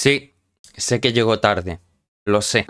Sí, sé que llegó tarde. Lo sé.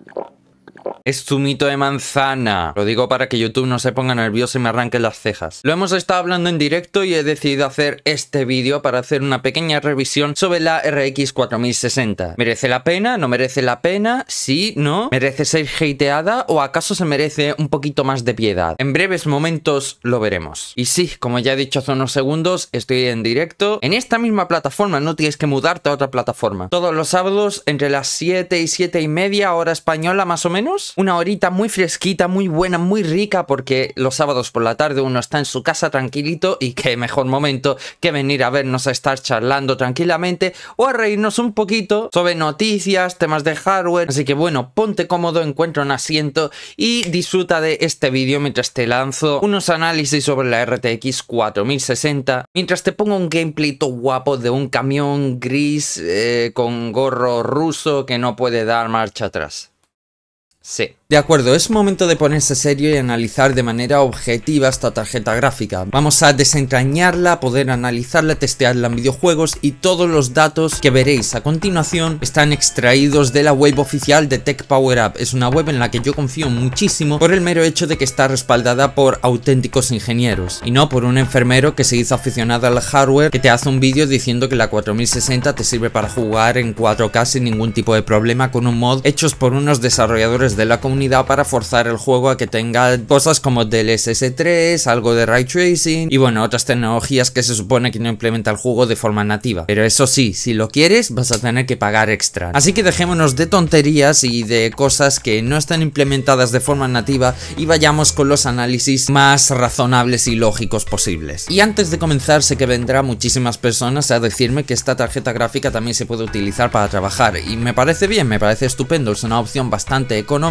Es zumito de manzana. Lo digo para que YouTube no se ponga nervioso y me arranque las cejas. Lo hemos estado hablando en directo y he decidido hacer este vídeo para hacer una pequeña revisión sobre la RX 4060. ¿Merece la pena? ¿No merece la pena? ¿Sí? ¿No? ¿Merece ser hateada? ¿O acaso se merece un poquito más de piedad? En breves momentos lo veremos. Y sí, como ya he dicho hace unos segundos, estoy en directo en esta misma plataforma. No tienes que mudarte a otra plataforma. Todos los sábados entre las 7 y 7 y media hora española más o menos. Una horita muy fresquita, muy buena, muy rica, porque los sábados por la tarde uno está en su casa tranquilito y qué mejor momento que venir a vernos a estar charlando tranquilamente o a reírnos un poquito sobre noticias, temas de hardware. Así que bueno, ponte cómodo, encuentra un asiento y disfruta de este vídeo mientras te lanzo unos análisis sobre la RTX 4060, mientras te pongo un gameplay todo guapo de un camión gris con gorro ruso que no puede dar marcha atrás. Sí. De acuerdo, es momento de ponerse serio y analizar de manera objetiva esta tarjeta gráfica. Vamos a desentrañarla, poder analizarla, testearla en videojuegos y todos los datos que veréis a continuación están extraídos de la web oficial de Tech Power Up. Es una web en la que yo confío muchísimo por el mero hecho de que está respaldada por auténticos ingenieros y no por un enfermero que se hizo aficionado al hardware que te hace un vídeo diciendo que la 4060 te sirve para jugar en 4K sin ningún tipo de problema con un mod hechos por unos desarrolladores de la comunidad para forzar el juego a que tenga cosas como DLSS 3, algo de Ray Tracing y bueno, otras tecnologías que se supone que no implementa el juego de forma nativa. Pero eso sí, si lo quieres vas a tener que pagar extra. Así que dejémonos de tonterías y de cosas que no están implementadas de forma nativa y vayamos con los análisis más razonables y lógicos posibles. Y antes de comenzar, sé que vendrán muchísimas personas a decirme que esta tarjeta gráfica también se puede utilizar para trabajar y me parece bien, me parece estupendo, es una opción bastante económica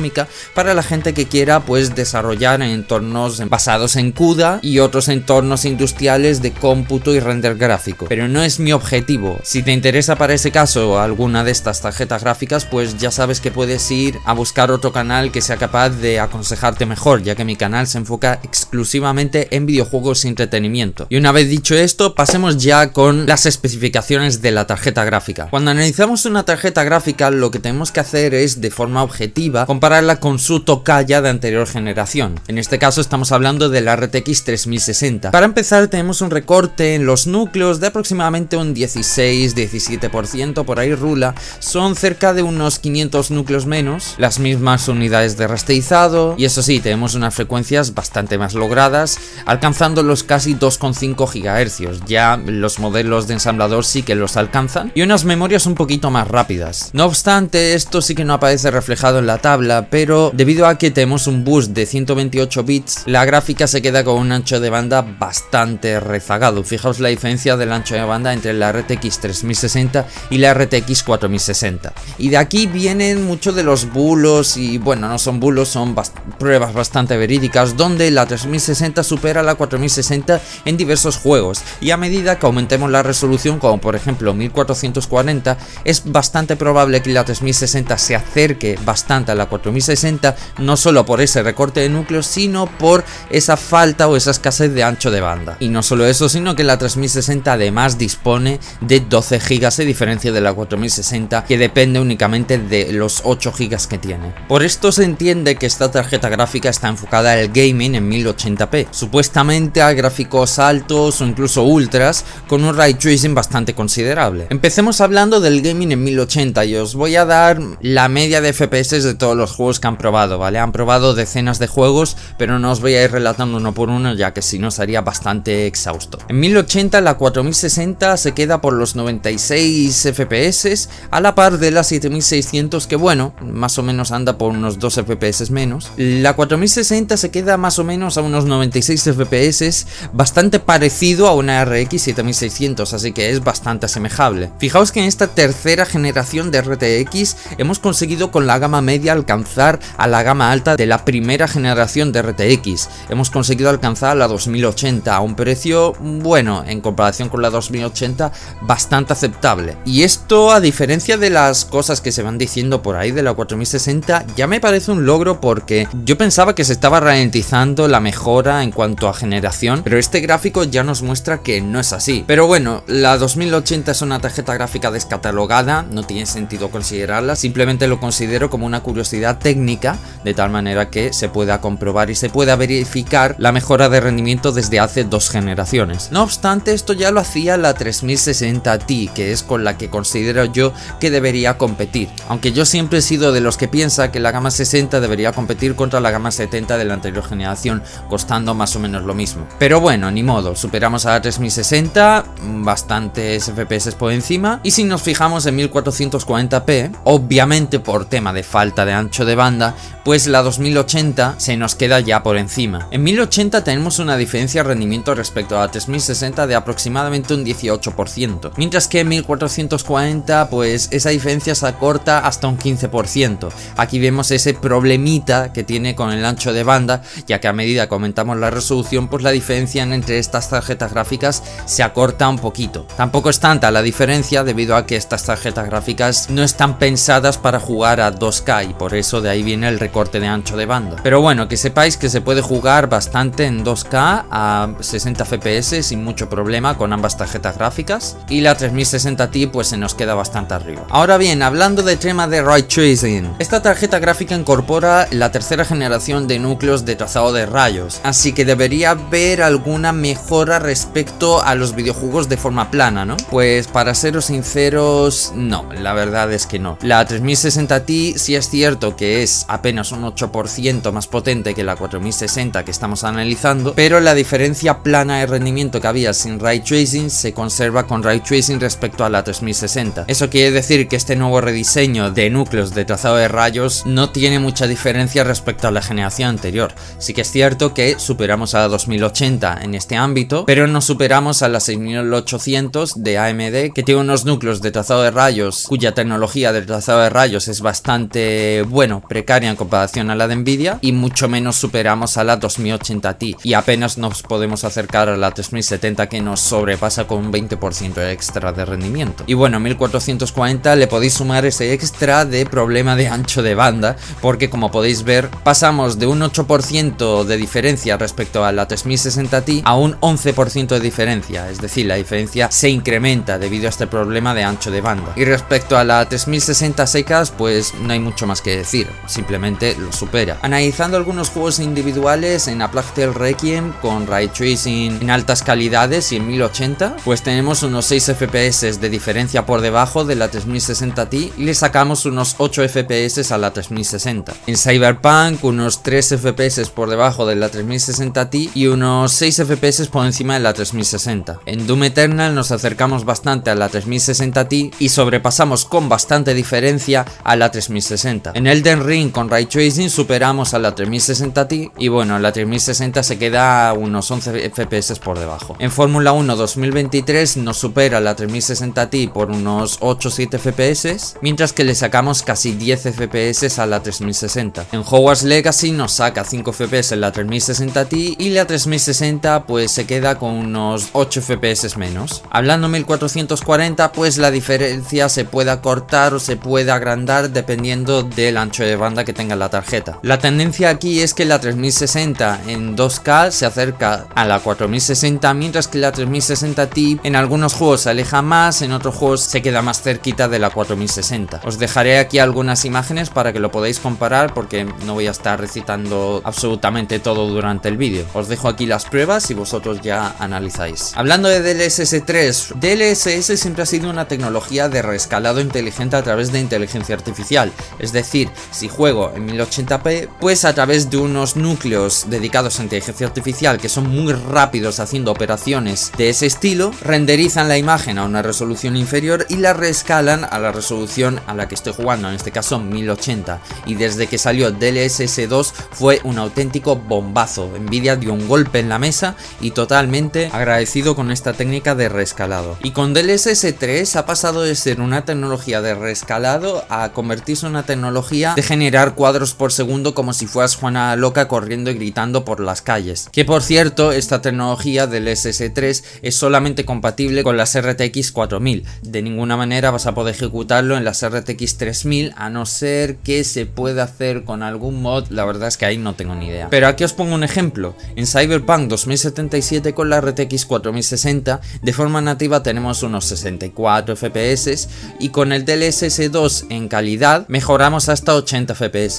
para la gente que quiera pues desarrollar en entornos basados en CUDA y otros entornos industriales de cómputo y render gráfico, pero no es mi objetivo. Si te interesa para ese caso alguna de estas tarjetas gráficas, pues ya sabes que puedes ir a buscar otro canal que sea capaz de aconsejarte mejor, ya que mi canal se enfoca exclusivamente en videojuegos y entretenimiento. Y una vez dicho esto, pasemos ya con las especificaciones de la tarjeta gráfica. Cuando analizamos una tarjeta gráfica, lo que tenemos que hacer es, de forma objetiva, compararla con su tocaya de anterior generación. En este caso estamos hablando de la RTX 3060. Para empezar, tenemos un recorte en los núcleos de aproximadamente un 16-17%, por ahí rula. Son cerca de unos 500 núcleos menos, las mismas unidades de rasterizado y eso sí, tenemos unas frecuencias bastante más logradas, alcanzando los casi 2,5 GHz. Ya los modelos de ensamblador sí que los alcanzan y unas memorias un poquito más rápidas. No obstante, esto sí que no aparece reflejado en la tabla, pero debido a que tenemos un bus de 128 bits, la gráfica se queda con un ancho de banda bastante rezagado. Fijaos la diferencia del ancho de banda entre la RTX 3060 y la RTX 4060. Y de aquí vienen muchos de los bulos, y bueno, no son bulos, son pruebas bastante verídicas, donde la 3060 supera la 4060 en diversos juegos, y a medida que aumentemos la resolución, como por ejemplo 1440, es bastante probable que la 3060 se acerque bastante a la 4060, no solo por ese recorte de núcleos, sino por esa falta o esa escasez de ancho de banda. Y no solo eso, sino que la 3060 además dispone de 12 GB a diferencia de la 4060, que depende únicamente de los 8 GB que tiene. Por esto se entiende que esta tarjeta gráfica está enfocada al gaming en 1080p, supuestamente a gráficos altos o incluso ultras, con un ray tracing bastante considerable. Empecemos hablando del gaming en 1080 y os voy a dar la media de FPS de todos los juegos que han probado, ¿vale? Han probado decenas de juegos, pero no os voy a ir relatando uno por uno, ya que si no sería bastante exhausto. En 1080 la 4060 se queda por los 96 FPS, a la par de la 7600, que bueno, más o menos anda por unos 2 FPS menos. La 4060 se queda más o menos a unos 96 FPS, bastante parecido a una RX 7600, así que es bastante asemejable. Fijaos que en esta tercera generación de RTX hemos conseguido con la gama media alcanzar a la gama alta de la primera generación de RTX. Hemos conseguido alcanzar la 2080 a un precio, bueno, en comparación con la 2080, bastante aceptable. Y esto, a diferencia de las cosas que se van diciendo por ahí de la 4060, ya me parece un logro, porque yo pensaba que se estaba ralentizando la mejora en cuanto a generación, pero este gráfico ya nos muestra que no es así. Pero bueno, la 2080 es una tarjeta gráfica descatalogada, no tiene sentido considerarla, simplemente lo considero como una curiosidad técnica, de tal manera que se pueda comprobar y se pueda verificar la mejora de rendimiento desde hace 2 generaciones. No obstante, esto ya lo hacía la 3060 Ti, que es con la que considero yo que debería competir, aunque yo siempre he sido de los que piensa que la gama 60 debería competir contra la gama 70 de la anterior generación, costando más o menos lo mismo. Pero bueno, ni modo, superamos a la 3060, bastantes FPS por encima, y si nos fijamos en 1440p, obviamente por tema de falta de ancho de banda, pues la 2080 se nos queda ya por encima. En 1080 tenemos una diferencia de rendimiento respecto a la 3060 de aproximadamente un 18%, mientras que en 1440 pues esa diferencia se acorta hasta un 15%. Aquí vemos ese problemita que tiene con el ancho de banda, ya que a medida que aumentamos la resolución, pues la diferencia entre estas tarjetas gráficas se acorta un poquito. Tampoco es tanta la diferencia debido a que estas tarjetas gráficas no están pensadas para jugar a 2K, y por eso de ahí viene el recorte de ancho de banda. Pero bueno, que sepáis que se puede jugar bastante en 2K a 60 FPS sin mucho problema con ambas tarjetas gráficas, y la 3060 Ti pues se nos queda bastante arriba. Ahora bien, hablando de tema de Ray Tracing, esta tarjeta gráfica incorpora la tercera generación de núcleos de trazado de rayos, así que debería haber alguna mejora respecto a los videojuegos de forma plana, ¿no? Pues para seros sinceros, no, la verdad es que no. La 3060 Ti sí es cierto que es apenas un 8% más potente que la 4060 que estamos analizando, pero la diferencia plana de rendimiento que había sin Ray Tracing se conserva con Ray Tracing respecto a la 3060. Eso quiere decir que este nuevo rediseño de núcleos de trazado de rayos no tiene mucha diferencia respecto a la generación anterior. Sí que es cierto que superamos a la 2080 en este ámbito, pero no superamos a la 6800 de AMD, que tiene unos núcleos de trazado de rayos cuya tecnología de trazado de rayos es bastante, bueno, precaria en comparación a la de Nvidia, y mucho menos superamos a la 2080 Ti, y apenas nos podemos acercar a la 3070, que nos sobrepasa con un 20% extra de rendimiento. Y bueno, 1440 le podéis sumar ese extra de problema de ancho de banda, porque como podéis ver, pasamos de un 8% de diferencia respecto a la 3060 Ti a un 11% de diferencia, es decir, la diferencia se incrementa debido a este problema de ancho de banda. Y respecto a la 3060 secas, pues no hay mucho más que decir, simplemente lo supera. Analizando algunos juegos individuales en A Plague Tale Requiem con Ray Tracing en altas calidades y en 1080, pues tenemos unos 6 FPS de diferencia por debajo de la 3060 Ti y le sacamos unos 8 FPS a la 3060. En Cyberpunk unos 3 FPS por debajo de la 3060 Ti y unos 6 FPS por encima de la 3060. En Doom Eternal nos acercamos bastante a la 3060 Ti y sobrepasamos con bastante diferencia a la 3060. En Elden Ring con Ray Tracing superamos a la 3060 Ti y bueno, la 3060 se queda a unos 11 FPS por debajo. En Fórmula 1 2023 nos supera la 3060 Ti por unos 8-7 FPS, mientras que le sacamos casi 10 FPS a la 3060. En Hogwarts Legacy nos saca 5 FPS en la 3060 Ti y la 3060 pues se queda con unos 8 FPS menos. Hablando 1440, pues la diferencia se puede acortar o se puede agrandar dependiendo del ancho de banda que tenga la tarjeta. La tendencia aquí es que la 3060 en 2K se acerca a la 4060, mientras que la 3060 Ti en algunos juegos se aleja más, en otros juegos se queda más cerquita de la 4060. Os dejaré aquí algunas imágenes para que lo podáis comparar, porque no voy a estar recitando absolutamente todo durante el vídeo. Os dejo aquí las pruebas y vosotros ya analizáis. Hablando de DLSS 3, DLSS siempre ha sido una tecnología de reescalado inteligente a través de inteligencia artificial, es decir, si juego en 1080p, pues a través de unos núcleos dedicados a inteligencia artificial que son muy rápidos haciendo operaciones de ese estilo, renderizan la imagen a una resolución inferior y la reescalan a la resolución a la que estoy jugando, en este caso 1080, y desde que salió DLSS 2 fue un auténtico bombazo. Nvidia dio un golpe en la mesa y totalmente agradecido con esta técnica de reescalado. Y con DLSS 3 ha pasado de ser una tecnología de reescalado a convertirse en una tecnología de generar cuadros por segundo como si fueras Juana loca corriendo y gritando por las calles. Que por cierto, esta tecnología del SS3 es solamente compatible con las RTX 4000. De ninguna manera vas a poder ejecutarlo en las RTX 3000, a no ser que se pueda hacer con algún mod. La verdad es que ahí no tengo ni idea. Pero aquí os pongo un ejemplo. En Cyberpunk 2077 con la RTX 4060 de forma nativa tenemos unos 64 FPS y con el DLSS 2 en calidad mejoramos hasta 80 FPS.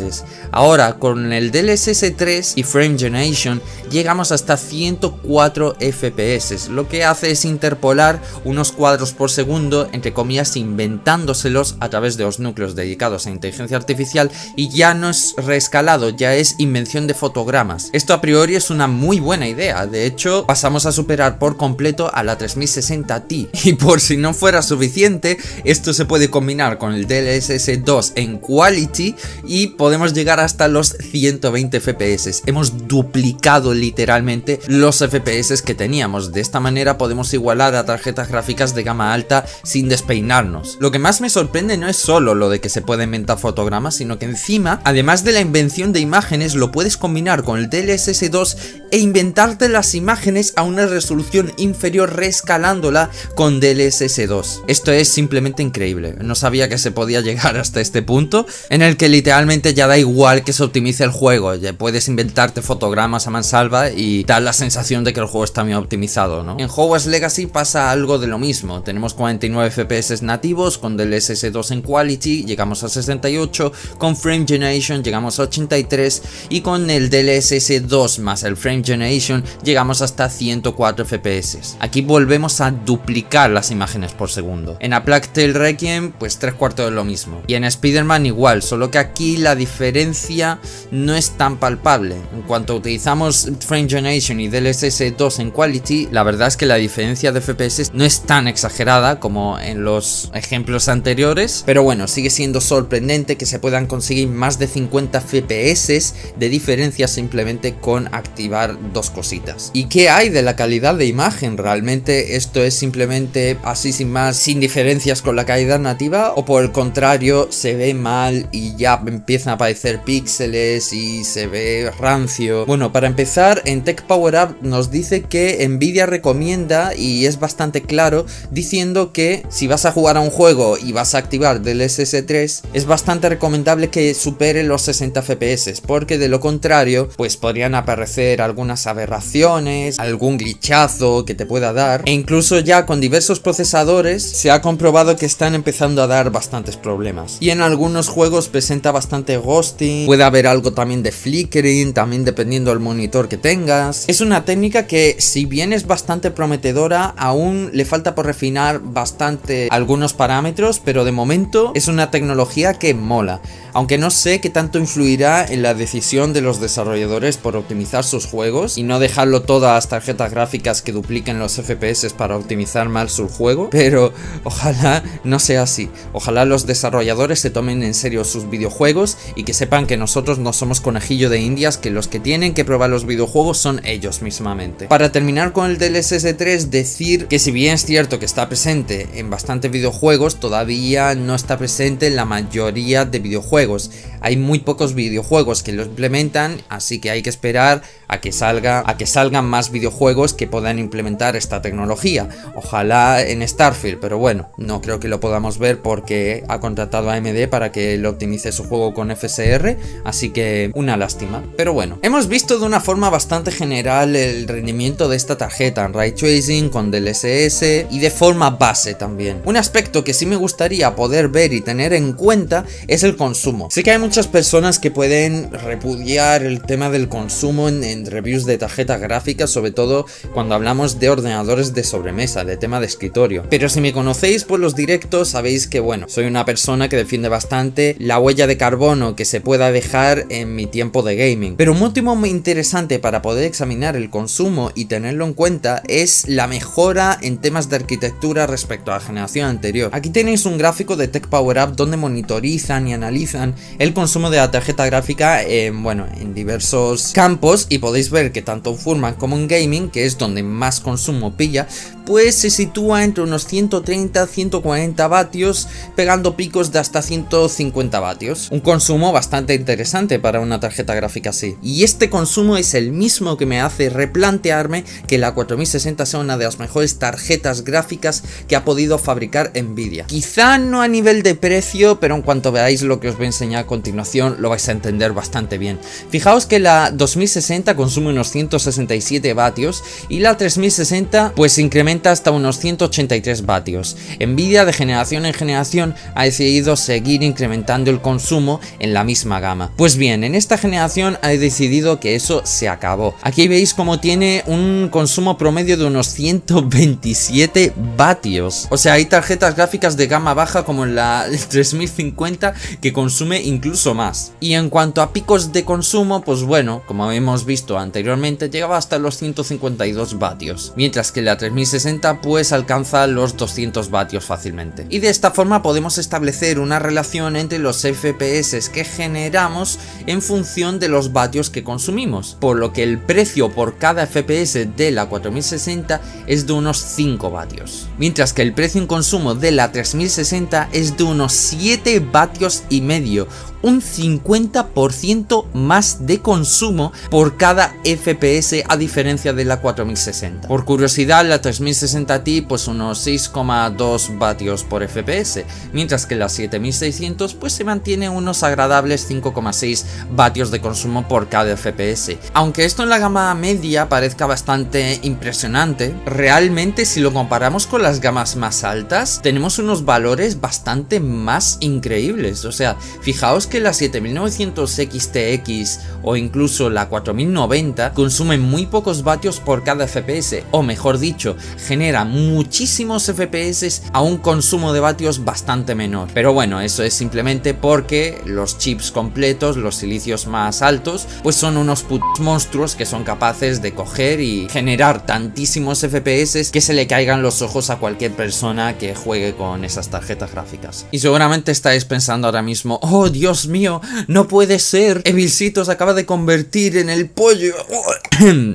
Ahora con el DLSS 3 y Frame Generation llegamos hasta 104 FPS, lo que hace es interpolar unos cuadros por segundo, entre comillas, inventándoselos a través de los núcleos dedicados a inteligencia artificial, y ya no es reescalado, ya es invención de fotogramas. Esto a priori es una muy buena idea. De hecho, pasamos a superar por completo a la 3060 Ti, y por si no fuera suficiente, esto se puede combinar con el DLSS 2 en Quality y podemos llegar hasta los 120 FPS. Hemos duplicado literalmente los FPS que teníamos. De esta manera podemos igualar a tarjetas gráficas de gama alta sin despeinarnos. Lo que más me sorprende no es solo lo de que se puede inventar fotogramas, sino que encima, además de la invención de imágenes, lo puedes combinar con el DLSS 2 e inventarte las imágenes a una resolución inferior reescalándola con DLSS 2. Esto es simplemente increíble. No sabía que se podía llegar hasta este punto en el que literalmente ya da igual que se optimice el juego. Ya puedes inventarte fotogramas a mansalva y dar la sensación de que el juego está bien optimizado, ¿no? En Hogwarts Legacy pasa algo de lo mismo. Tenemos 49 FPS nativos, con DLSS 2 en Quality llegamos a 68, con Frame Generation llegamos a 83 y con el DLSS 2 más el Frame Generation llegamos hasta 104 FPS. Aquí volvemos a duplicar las imágenes por segundo. En A Plague Tale Requiem pues 3/4 de lo mismo. Y en Spider-Man igual, solo que aquí la diferencia no es tan palpable. En cuanto utilizamos Frame Generation y DLSS 2 en Quality, la verdad es que la diferencia de FPS no es tan exagerada como en los ejemplos anteriores, pero bueno, sigue siendo sorprendente que se puedan conseguir más de 50 FPS de diferencia simplemente con activar dos cositas. ¿Y qué hay de la calidad de imagen? ¿Realmente esto es simplemente así sin más, sin diferencias con la calidad nativa? ¿O por el contrario se ve mal y ya empiezan a aparecer píxeles y se ve rancio? Bueno, para empezar, en Tech Power Up nos dice que Nvidia recomienda, y es bastante claro, diciendo que si vas a jugar a un juego y vas a activar DLSS 3, es bastante recomendable que supere los 60 FPS, porque de lo contrario, pues podrían aparecer algunas aberraciones, algún glitchazo que te pueda dar, e incluso ya con diversos procesadores se ha comprobado que están empezando a dar bastantes problemas. Y en algunos juegos presenta bastante ghosting, puede haber algo también de flickering, también dependiendo del monitor que tengas. Es una técnica que, si bien es bastante prometedora, aún le falta por refinar bastante algunos parámetros, pero de momento es una tecnología que mola. Aunque no sé qué tanto influirá en la decisión de los desarrolladores por optimizar sus juegos y no dejarlo todo a las tarjetas gráficas que dupliquen los FPS para optimizar mal su juego, pero ojalá no sea así. Ojalá los desarrolladores se tomen en serio sus videojuegos y que sepan que nosotros no somos conejillo de indias, que los que tienen que probar los videojuegos son ellos mismamente. Para terminar con el DLSS 3, decir que si bien es cierto que está presente en bastantes videojuegos, todavía no está presente en la mayoría de videojuegos. Hay muy pocos videojuegos que lo implementan, así que hay que esperar a que salgan más videojuegos que puedan implementar esta tecnología. Ojalá en Starfield, pero bueno, no creo que lo podamos ver porque ha contratado a AMD para que lo optimice su juego con FSR, así que una lástima. Pero bueno, hemos visto de una forma bastante general el rendimiento de esta tarjeta en Ray Tracing, con DLSS y de forma base también. Un aspecto que sí me gustaría poder ver y tener en cuenta es el consumo. Sé que hay muchas personas que pueden repudiar el tema del consumo en reviews de tarjetas gráficas, sobre todo cuando hablamos de ordenadores de sobremesa, de tema de escritorio. Pero si me conocéis por los directos, sabéis que bueno, soy una persona que defiende bastante la huella de carbono que se pueda dejar en mi tiempo de gaming. Pero un motivo muy interesante para poder examinar el consumo y tenerlo en cuenta es la mejora en temas de arquitectura respecto a la generación anterior. Aquí tenéis un gráfico de Tech Power Up donde monitorizan y analizan el consumo de la tarjeta gráfica bueno, en diversos campos, y podéis ver que tanto en Furman como en Gaming, que es donde más consumo pilla, pues se sitúa entre unos 130-140 vatios, pegando picos de hasta 150 vatios. Un consumo bastante interesante para una tarjeta gráfica así. Y este consumo es el mismo que me hace replantearme que la 4060 sea una de las mejores tarjetas gráficas que ha podido fabricar Nvidia. Quizá no a nivel de precio, pero en cuanto veáis lo que os voy a enseñar a continuación lo vais a entender bastante bien. Fijaos que la 2060 consume unos 167 vatios y la 3060 pues incrementa hasta unos 183 vatios. Nvidia de generación en generación ha decidido seguir incrementando el consumo en la misma gama. Pues bien, en esta generación ha decidido que eso se acabó. Aquí veis cómo tiene un consumo promedio de unos 127 vatios. O sea, hay tarjetas gráficas de gama baja como la 3050 que consume incluso más. Y en cuanto a picos de consumo, pues bueno, como hemos visto anteriormente, llegaba hasta los 152 vatios, mientras que la 3060 pues alcanza los 200 vatios fácilmente. Y de esta forma podemos establecer una relación entre los FPS que generamos en función de los vatios que consumimos, por lo que el precio por cada FPS de la 4060 es de unos 5 vatios, mientras que el precio en consumo de la 3060 es de unos 7 vatios y medio, un 50% más de consumo por cada FPS a diferencia de la 4060. Por curiosidad, la 3060 Ti pues unos 6,2 vatios por FPS, mientras que la 7600 pues se mantiene unos agradables 5,6 vatios de consumo por cada FPS. Aunque esto en la gama media parezca bastante impresionante, realmente si lo comparamos con las gamas más altas tenemos unos valores bastante más increíbles. O sea, fijaos que la 7900 XTX o incluso la 4090 consumen muy pocos vatios por cada FPS, o mejor dicho, genera muchísimos FPS a un consumo de vatios bastante menor. Pero bueno, eso es simplemente porque los chips completos, los silicios más altos, pues son unos putos monstruos que son capaces de coger y generar tantísimos FPS que se le caigan los ojos a cualquier persona que juegue con esas tarjetas gráficas. Y seguramente estáis pensando ahora mismo: oh Dios mío, no puede ser, Evilcito se acaba de convertir en el pollo.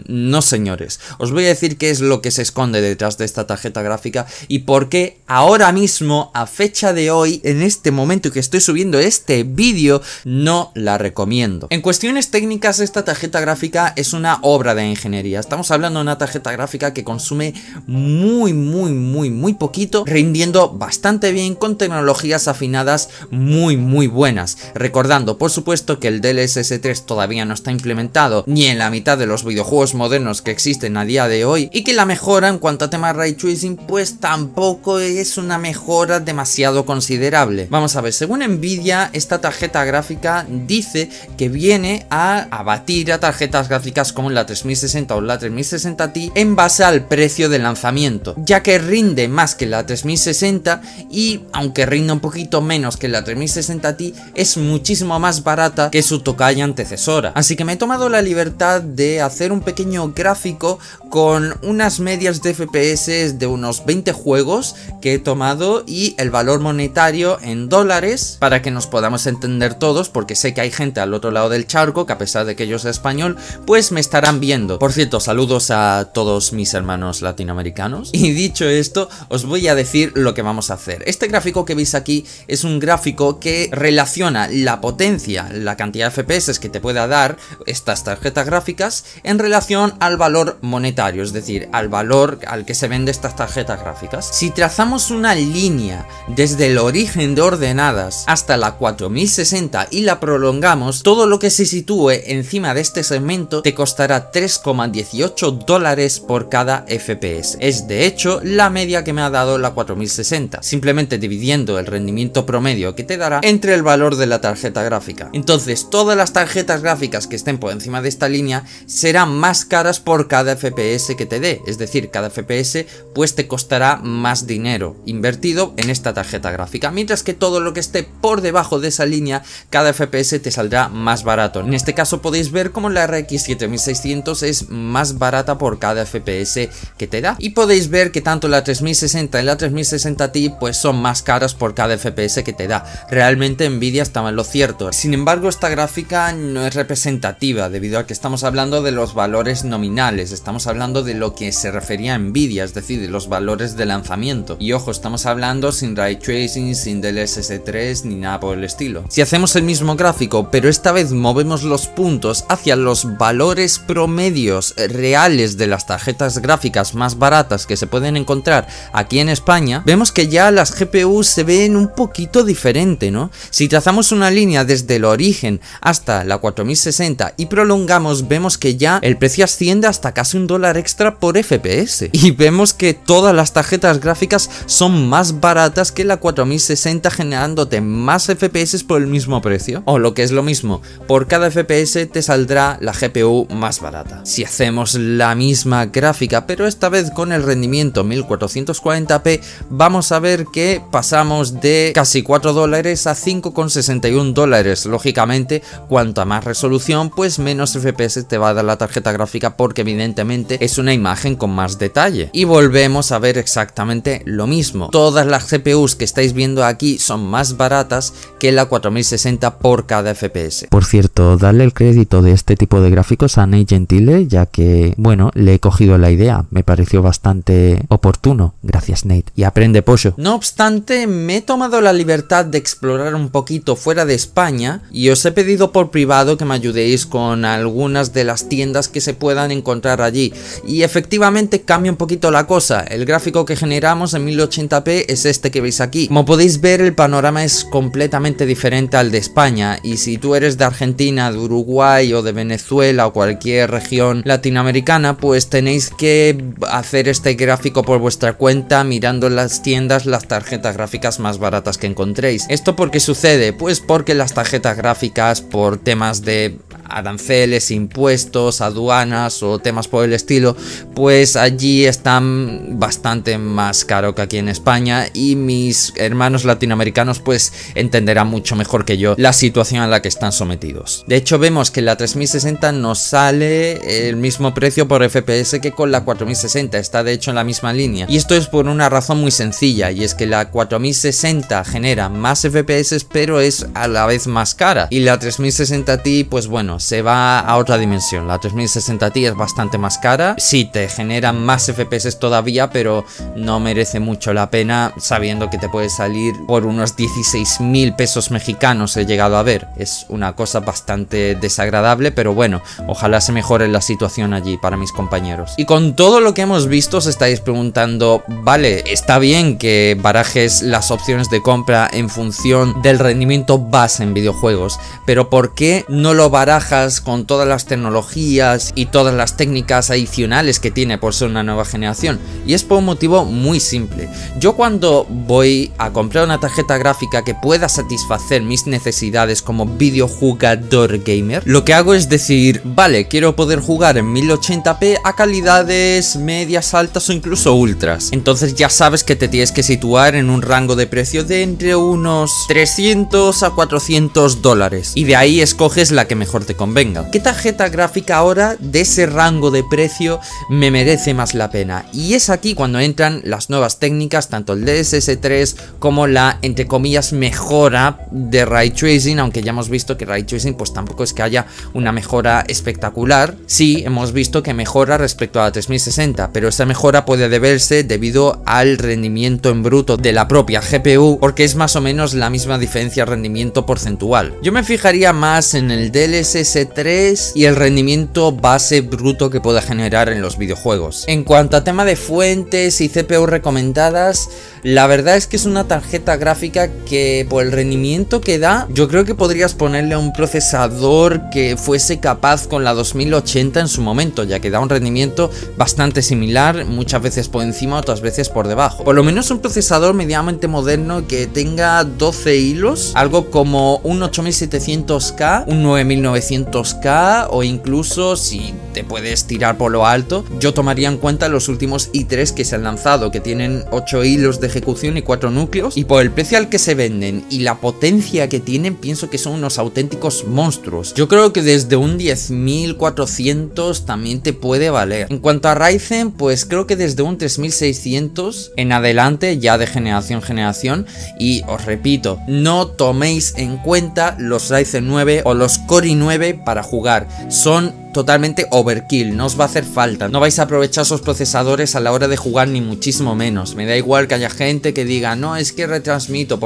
No señores, os voy a decir qué es lo que se esconde detrás de esta tarjeta gráfica y por qué ahora mismo, a fecha de hoy, en este momento que estoy subiendo este vídeo, no la recomiendo. En cuestiones técnicas, esta tarjeta gráfica es una obra de ingeniería. Estamos hablando de una tarjeta gráfica que consume muy poquito, rindiendo bastante bien con tecnologías afinadas muy buenas. Recordando, por supuesto, que el DLSS 3 todavía no está implementado ni en la mitad de los videojuegos modernos que existen a día de hoy, y que la mejora en cuanto a tema Ray Tracing pues tampoco es una mejora demasiado considerable. Vamos a ver, según Nvidia, esta tarjeta gráfica dice que viene a abatir a tarjetas gráficas como la 3060 o la 3060 Ti en base al precio de lanzamiento, ya que rinde más que la 3060 y aunque rinde un poquito menos que la 3060 Ti, es muchísimo más barata que su tocaya antecesora. Así que me he tomado la libertad de hacer un pequeño gráfico con unas medias de FPS de unos 20 juegos que he tomado y el valor monetario en dólares para que nos podamos entender todos, porque sé que hay gente al otro lado del charco que, a pesar de que yo sea español, pues me estarán viendo. Por cierto, saludos a todos mis hermanos latinoamericanos. Y dicho esto, os voy a decir lo que vamos a hacer. Este gráfico que veis aquí es un gráfico que relaciona la potencia, la cantidad de FPS que te pueda dar estas tarjetas gráficas en relación al valor monetario, es decir, al valor al que se vende estas tarjetas gráficas. Si trazamos una línea desde el origen de ordenadas hasta la 4060 y la prolongamos, todo lo que se sitúe encima de este segmento te costará 3,18 dólares por cada FPS. Es de hecho la media que me ha dado la 4060, simplemente dividiendo el rendimiento promedio que te dará entre el valor de la tarjeta gráfica. Entonces todas las tarjetas gráficas que estén por encima de esta línea serán más caras por cada FPS que te dé, es decir, cada FPS pues te costará más dinero invertido en esta tarjeta gráfica, mientras que todo lo que esté por debajo de esa línea, cada FPS te saldrá más barato. En este caso podéis ver como la RX 7600 es más barata por cada FPS que te da, y podéis ver que tanto la 3060 y la 3060 Ti pues son más caras por cada FPS que te da. Realmente Nvidia está es lo cierto. Sin embargo, esta gráfica no es representativa debido a que estamos hablando de los valores nominales, estamos hablando de lo que se refería a Nvidia, es decir, de los valores de lanzamiento. Y ojo, estamos hablando sin Ray Tracing, sin DLSS 3 ni nada por el estilo. Si hacemos el mismo gráfico, pero esta vez movemos los puntos hacia los valores promedios reales de las tarjetas gráficas más baratas que se pueden encontrar aquí en España, vemos que ya las GPUs se ven un poquito diferente, ¿no? Si trazamos una línea desde el origen hasta la 4060 y prolongamos, vemos que ya el precio asciende hasta casi $1 extra por FPS. Y vemos que todas las tarjetas gráficas son más baratas que la 4060, generándote más FPS por el mismo precio. O lo que es lo mismo, por cada FPS te saldrá la GPU más barata. Si hacemos la misma gráfica, pero esta vez con el rendimiento 1440p, vamos a ver que pasamos de casi $4 a $5,61. Lógicamente, cuanta más resolución, pues menos FPS te va a dar la tarjeta gráfica, porque evidentemente es una imagen con más detalle. Y volvemos a ver exactamente lo mismo. Todas las GPUs que estáis viendo aquí son más baratas que la 4060 por cada FPS. Por cierto, darle el crédito de este tipo de gráficos a Nate Gentile, ya que, bueno, le he cogido la idea, me pareció bastante oportuno. Gracias, Nate. Y aprende, pollo. No obstante, me he tomado la libertad de explorar un poquito fuera de España y os he pedido por privado que me ayudéis con algunas de las tiendas que se puedan encontrar allí. Y efectivamente cambia un poquito la cosa. El gráfico que generamos en 1080p es este que veis aquí. Como podéis ver, el panorama es completamente diferente al de España, y si tú eres de Argentina, de Uruguay o de Venezuela o cualquier región latinoamericana, pues tenéis que hacer este gráfico por vuestra cuenta mirando en las tiendas las tarjetas gráficas más baratas que encontréis. ¿Esto por qué sucede? Pues porque las tarjetas gráficas, por temas de aranceles, impuestos, aduanas o temas por el estilo, pues allí están bastante más caro que aquí en España, y mis hermanos latinoamericanos pues entenderán mucho mejor que yo la situación a la que están sometidos. De hecho, vemos que la 3060 nos sale el mismo precio por FPS que con la 4060, está de hecho en la misma línea, y esto es por una razón muy sencilla, y es que la 4060 genera más FPS pero es a la vez más cara, y la 3060 Ti pues bueno, se va a otra dimensión. La 3060 Ti es bastante más cara, sí te genera más FPS todavía, pero no merece mucho la pena, sabiendo que te puede salir por unos 16.000 pesos mexicanos, he llegado a ver. Es una cosa bastante desagradable, pero bueno, ojalá se mejore la situación allí para mis compañeros. Y con todo lo que hemos visto, os estáis preguntando, vale, está bien que barajes las opciones de compra en función del rendimiento base en videojuegos, pero ¿por qué no lo barajas con todas las tecnologías y todas las técnicas adicionales que tiene por ser una nueva generación? Y es por un motivo muy simple. Yo cuando voy a comprar una tarjeta gráfica que pueda satisfacer mis necesidades como videojugador gamer, lo que hago es decir, vale, quiero poder jugar en 1080p a calidades medias, altas o incluso ultras. Entonces ya sabes que te tienes que situar en un rango de precio de entre unos 300 a $400, y de ahí escoges la que mejor te convenga. ¿Qué tarjeta gráfica ahora de ese rango de precio me merece más la pena? Y es aquí cuando entran las nuevas técnicas, tanto el DLSS 3 como la, entre comillas, mejora de Ray Tracing, aunque ya hemos visto que Ray Tracing pues tampoco es que haya una mejora espectacular. Sí, hemos visto que mejora respecto a la 3060, pero esa mejora puede deberse debido al rendimiento en bruto de la propia GPU, porque es más o menos la misma diferencia de rendimiento porcentual. Yo me fijaría más en el DLSS 3 y el rendimiento base bruto que pueda generar en los videojuegos. En cuanto a tema de fuentes y CPU recomendadas, la verdad es que es una tarjeta gráfica que por el rendimiento que da, yo creo que podrías ponerle un procesador que fuese capaz con la 2080 en su momento, ya que da un rendimiento bastante similar, muchas veces por encima, otras veces por debajo. Por lo menos un procesador medianamente moderno que tenga 12 hilos, algo como un 8700K, un 9900K, o incluso si te puedes tirar por lo alto, yo tomaría en cuenta los últimos i3 que se han lanzado, que tienen 8 hilos de ejecución y 4 núcleos, y por el precio al que se venden y la potencia que tienen, pienso que son unos auténticos monstruos. Yo creo que desde un 10.400 también te puede valer. En cuanto a Ryzen, pues creo que desde un 3600 en adelante, ya de generación en generación. Y os repito, no toméis en cuenta los Ryzen 9 o los Core i9 para jugar. Son totalmente overkill, no os va a hacer falta, no vais a aprovechar esos procesadores a la hora de jugar ni muchísimo menos. Me da igual que haya gente que diga, no, es que retransmite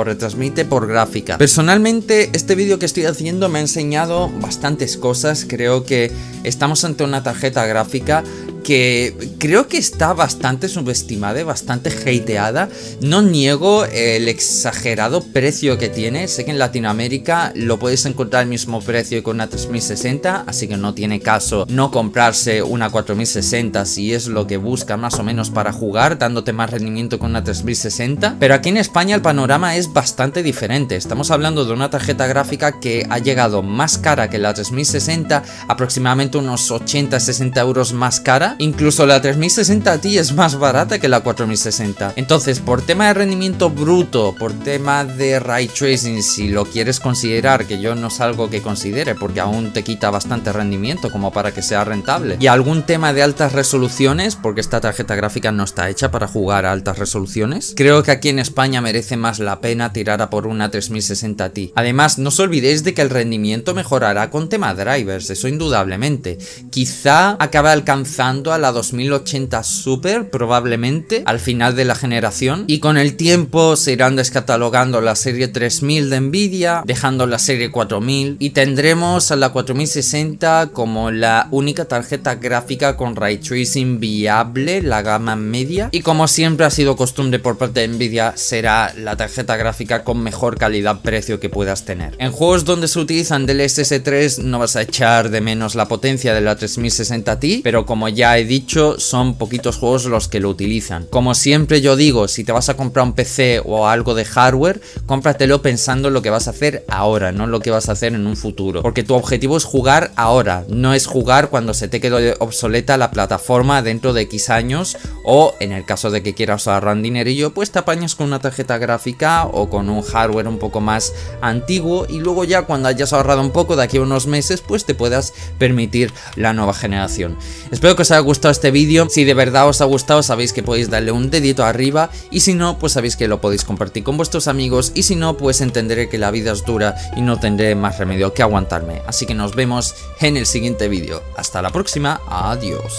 por gráfica. Personalmente, este vídeo que estoy haciendo me ha enseñado bastantes cosas. Creo que estamos ante una tarjeta gráfica que creo que está bastante subestimada y bastante hateada. No niego el exagerado precio que tiene. Sé que en Latinoamérica lo podéis encontrar al mismo precio que una 3060, así que no tiene caso no comprarse una 4060 si es lo que busca más o menos para jugar, dándote más rendimiento con una 3060. Pero aquí en España el panorama es bastante diferente. Estamos hablando de una tarjeta gráfica que ha llegado más cara que la 3060, aproximadamente unos 80-60 euros más cara. Incluso la 3060 Ti es más barata que la 4060. Entonces, por tema de rendimiento bruto, por tema de ray tracing, si lo quieres considerar, que yo no es algo que considere porque aún te quita bastante rendimiento como para que sea rentable, y algún tema de altas resoluciones, porque esta tarjeta gráfica no está hecha para jugar a altas resoluciones, creo que aquí en España merece más la pena tirar a por una 3060 Ti. Además, no os olvidéis de que el rendimiento mejorará con tema drivers, eso indudablemente. Quizá acabe alcanzando a la 2080 Super, probablemente al final de la generación, y con el tiempo se irán descatalogando la serie 3000 de Nvidia, dejando la serie 4000, y tendremos a la 4060 como la única tarjeta gráfica con ray tracing viable, la gama media, y como siempre ha sido costumbre por parte de Nvidia, será la tarjeta gráfica con mejor calidad-precio que puedas tener. En juegos donde se utilizan DLSS 3 no vas a echar de menos la potencia de la 3060 Ti, pero como ya he dicho, son poquitos juegos los que lo utilizan. Como siempre yo digo, si te vas a comprar un PC o algo de hardware, cómpratelo pensando en lo que vas a hacer ahora, no en lo que vas a hacer en un futuro, porque tu objetivo es jugar ahora, no es jugar cuando se te quede obsoleta la plataforma dentro de X años, o en el caso de que quieras ahorrar dinerillo, pues te apañas con una tarjeta gráfica o con un hardware un poco más antiguo, y luego ya cuando hayas ahorrado un poco de aquí a unos meses, pues te puedas permitir la nueva generación. Espero que os haya gustado este vídeo. Si de verdad os ha gustado, sabéis que podéis darle un dedito arriba, y si no, pues sabéis que lo podéis compartir con vuestros amigos, y si no, pues entenderé que la vida es dura y no tendré más remedio que aguantarme. Así que nos vemos en el siguiente vídeo. Hasta la próxima, adiós.